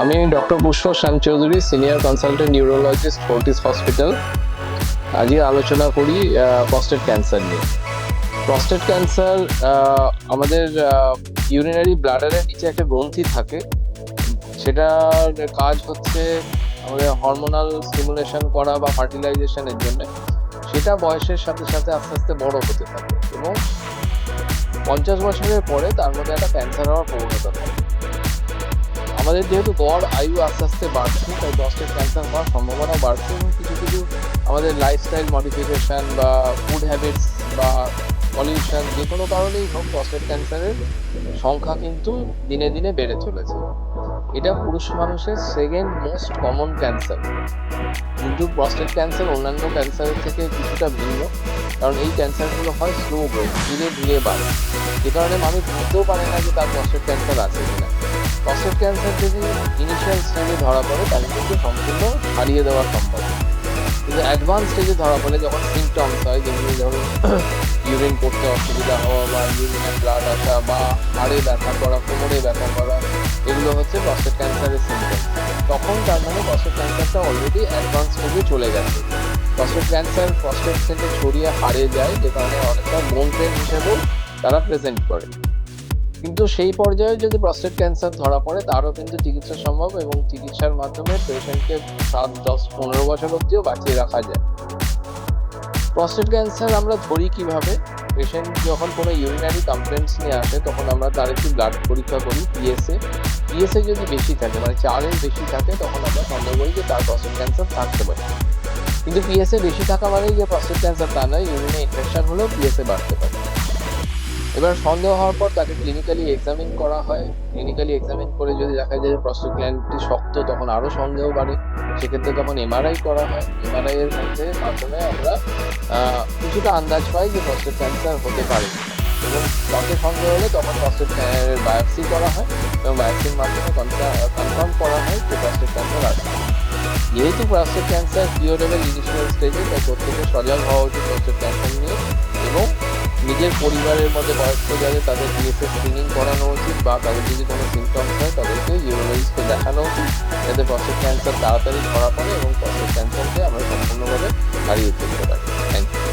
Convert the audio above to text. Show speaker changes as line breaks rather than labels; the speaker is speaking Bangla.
আমি doctor Pushpa Shyam Chowdhury, senior consultant neurologist, Fortis hospital. আজকে আলোচনা করি প্রস্টেট ক্যান্সার নিয়ে। প্রস্টেট ক্যান্সার আমাদের ইউরিনারি ব্লাডারের নিচে একটা গ্রন্থি থাকে, সেটার কাজ হচ্ছে আমাদের হরমোনাল স্টিমুলেশন করা বা ফার্টিলাইজেশনের জন্য। সেটা বয়সের সাথে সাথে আস্তে আস্তে বড় হতে থাকে এবং 50 বছরের পরে তার মধ্যে একটা ক্যান্সার হওয়ার প্রবণতা থাকে। আমাদের যেহেতু গড় আয়ু আস্তে আস্তে বাড়ছে, তাই প্রস্টেট ক্যান্সার হওয়ার সম্ভাবনা বাড়ছে এবং কিছু কিছু আমাদের লাইফস্টাইল মডিফিকেশন বা ফুড হ্যাবিটস বা পলিউশন, যে কোনো কারণেই হোক, প্রস্টেট ক্যান্সারের সংখ্যা কিন্তু দিনে দিনে বেড়ে চলেছে। এটা পুরুষ মানুষের সেকেন্ড মোস্ট কমন ক্যান্সার, কিন্তু প্রস্টেট ক্যান্সার অন্যান্য ক্যান্সারের থেকে কিছুটা ভিন্ন, কারণ এই ক্যান্সারগুলো হয় স্লো গ্রোথ, ধীরে ধীরে বাড়ে, যে কারণে মানুষ বুঝতেও পারে না যে তার প্রস্টেট ক্যান্সার আছে কিনা। প্রস্টেট ক্যান্সার যদি ইনিশিয়াল স্টেজে ধরা পড়ে তাহলে কিন্তু সম্পূর্ণ হারিয়ে দেওয়া সম্ভব, কিন্তু অ্যাডভান্স স্টেজে ধরা পড়ে যখন সিমটমস হয়, যেগুলো ধরুন ইউরিন করতে অসুবিধা হওয়া বা ইউরিনে ব্লাড আসা বা হাড়ে ব্যথা করা, কোমরে ব্যথা করা, এগুলো হচ্ছে প্রস্টেট ক্যান্সারের সিমটম। তখন তার মানে প্রস্টেট ক্যান্সারটা অলরেডি অ্যাডভান্স স্টেজে চলে গেছে। প্রস্টেট ক্যান্সার প্রস্টেট থেকে ছড়িয়ে হাড়ে যায়, যে কারণে অনেকটা বোন পেন হিসেবেও তারা প্রেজেন্ট করে। কিন্তু সেই পর্যায়ে যদি প্রস্টেট ক্যান্সার ধরা পড়ে তারও কিন্তু চিকিৎসা সম্ভব এবং চিকিৎসার মাধ্যমে পেশেন্টকে 7, 10, 15 বছর অবধিও বাঁচিয়ে রাখা যায়। প্রস্টেট ক্যান্সার আমরা ধরি কিভাবে? পেশেন্ট যখন কোনো ইউরিনারি কমপ্লেন্টস নিয়ে আসে তখন আমরা তার একটি ব্লাড পরীক্ষা করি, পিএসএ যদি বেশি থাকে, মানে 4-এর বেশি থাকে, তখন আমরা সন্দেহ করি যে তার প্রস্টেট ক্যান্সার থাকতে পারে। কিন্তু পিএসএ বেশি থাকা মানেই যে প্রস্টেট ক্যান্সার তা নয়, ইউরিনে ইনফেকশন হলেও পিএসএ বাড়তে পারে। এবার সন্দেহ হওয়ার পর তাকে ক্লিনিক্যালি এক্সামিন করা হয়। ক্লিনিক্যালি এক্সামিন করে যদি দেখা যায় যে প্রস্টেট গ্ল্যান্ডটি শক্ত, তখন আরও সন্দেহ বাড়ে। সেক্ষেত্রে তখন এমআরআই করা হয়। এমআরআই এর মাধ্যমে আমরা কিছুটা আন্দাজ পাই যে প্রস্টেট ক্যান্সার হতে পারে, এবং তাতে সন্দেহ হলে তখন প্রস্টেট বায়োপসি করা হয় এবং বায়োপসির মাধ্যমে কনফার্ম করা হয় যে প্রস্টেট ক্যান্সার আছে। যেহেতু প্রস্টেট ক্যান্সার কিউরেবল ইনিশিয়াল স্টেজে, তাই প্রত্যেকে সজাগ হওয়া উচিত প্রস্টেট ক্যান্সার নিয়ে, এবং নিজের পরিবারের মধ্যে বয়স্ক যাদের তাদের পিএসএ স্ক্রিনিং করানো উচিত, বা তাদের যদি কোনো সিমটমস হয় তাদেরকে ইউরোলজিস্টকে দেখানো উচিত, যাতে প্রস্টেট ক্যান্সার তাড়াতাড়ি ধরা পড়ে এবং প্রস্টেট ক্যান্সারকে আমরা সম্পূর্ণভাবে হারিয়ে ফেলতে পারি। Thank you.